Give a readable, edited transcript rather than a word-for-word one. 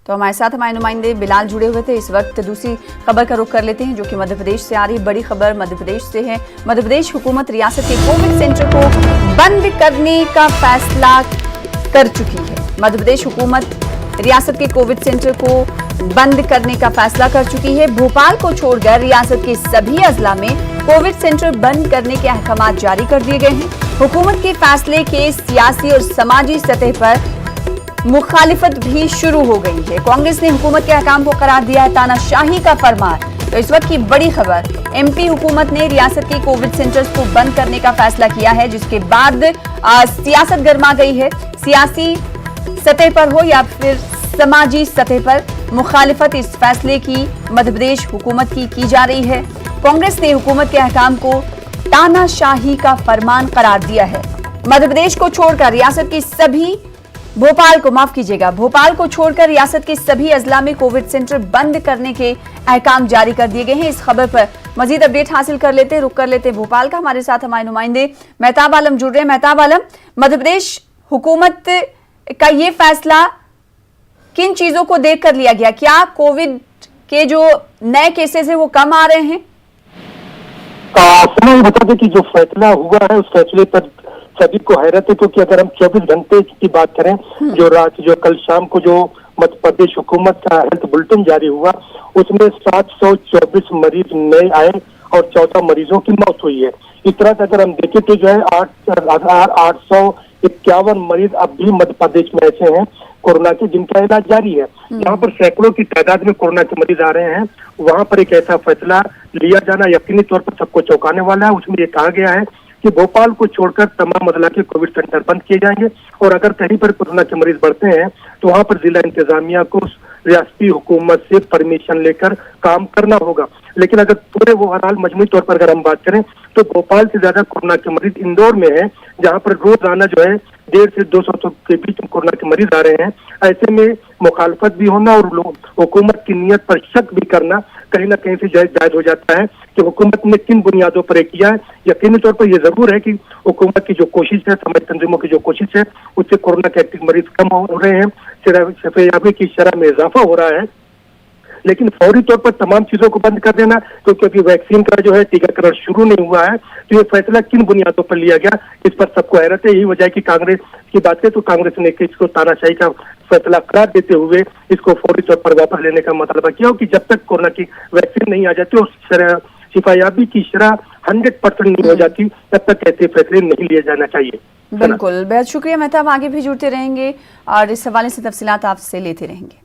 तो हमारे साथ हमारे नुमाइंदे बिलाल जुड़े हुए थे। इस वक्त दूसरी खबर का रुख कर लेते हैं, जो कि मध्य प्रदेश से आ रही बड़ी खबर मध्य प्रदेश से है। मध्य प्रदेश हुकूमत रियासत के कोविड सेंटर को बंद करने का फैसला कर चुकी है। मध्य प्रदेश हुकूमत रियासत के कोविड सेंटर को बंद करने का फैसला कर चुकी है। भोपाल को छोड़कर रियासत के सभी अजला में कोविड सेंटर बंद करने के अहकाम जारी कर दिए गए हैं। हुकूमत के फैसले के सियासी और समाजी सतह पर मुखालिफत भी शुरू हो गई है। कांग्रेस ने हुकूमत के अहकाम को करार दिया है तानाशाही का फरमान। तो इस वक्त की बड़ी खबर, एमपी हुकूमत ने रियासत के कोविड सेंटर्स को बंद करने का फैसला किया है, जिसके बाद सियासत गर्मा गई है। सियासी सतह पर हो या फिर समाजी सतह पर मुखालिफत इस फैसले की मध्य प्रदेश हुकूमत की जा रही है। कांग्रेस ने हुकूमत के अहकाम को तानाशाही का फरमान करार दिया है। मध्य प्रदेश को छोड़कर रियासत की सभी भोपाल को छोड़कर रियासत के सभी अजला में कोविड सेंटर बंद करने के अहकाम जारी कर दिए गए हैं। इस खबर पर मजीद अपडेट हासिल कर लेते रुक कर लेते भोपाल का। हमारे साथ हमारे नुमाइंदे मेहताब आलम जुड़ रहे हैं। मेहताब आलम, मध्य प्रदेश हुकूमत का ये फैसला किन चीजों को देखकर लिया गया? क्या कोविड के जो नए केसेस है वो कम आ रहे हैं? बता दें कि जो फैसला हुआ है उस फैसले पर सभी को हैरत है, क्योंकि अगर हम 24 घंटे की बात करें, जो कल शाम को जो मध्य प्रदेश हुकूमत का हेल्थ बुलेटिन जारी हुआ, उसमें 724 मरीज नए आए और 14 मरीजों की मौत हुई है। इस तरह से अगर हम देखें तो जो है 8,851 मरीज अब भी मध्य प्रदेश में ऐसे हैं कोरोना के जिनका इलाज जारी है। यहाँ पर सैकड़ों की तादाद में कोरोना के मरीज आ रहे हैं। वहाँ पर एक ऐसा फैसला लिया जाना यकीनी तौर पर सबको चौंकाने वाला है। उसमें ये कहा गया है कि भोपाल को छोड़कर तमाम अजला के कोविड सेंटर बंद किए जाएंगे और अगर कहीं पर कोरोना के मरीज बढ़ते हैं तो वहां पर जिला इंतजामिया को रियासती हुकूमत से परमिशन लेकर काम करना होगा। लेकिन अगर पूरे ओवरऑल मजमूई तौर पर अगर हम बात करें तो भोपाल से ज्यादा कोरोना के मरीज इंदौर में है, जहां पर रोजाना जो है 150 से 200 के बीच कोरोना के मरीज आ रहे हैं। ऐसे में मुखालफत भी होना और हुकूमत की नीयत पर शक भी करना कहीं ना कहीं से जायज हो जाता है कि हुकूमत ने किन बुनियादों पर किया है। यकीनी तौर पर यह जरूर है कि हुकूमत की जो कोशिश है, समाज तंजीमों की जो कोशिश है, उससे कोरोना के एक्टिव मरीज कम हो रहे हैं, शफायाबी की शरह में इजाफा हो रहा है। लेकिन फौरी तौर पर तमाम चीजों को बंद कर देना, तो क्योंकि वैक्सीन का जो है टीकाकरण शुरू नहीं हुआ है, तो ये फैसला किन बुनियादों पर लिया गया, इस पर सबको हैरत है। यही वजह है कि कांग्रेस की बात करें तो कांग्रेस ने इसको तानाशाही का फैसला करार देते हुए इसको फौरी तौर पर वापस लेने का मुतालबा किया कि जब तक कोरोना की वैक्सीन नहीं आ जाती और शिफायाबी की शरह 100% नहीं हो जाती, तब तक ऐसे फैसले नहीं लिए जाना चाहिए। बिल्कुल, बेहद शुक्रिया मेहताब, आगे भी जुड़ते रहेंगे और इस हवाले से तफसीलात आपसे लेते रहेंगे।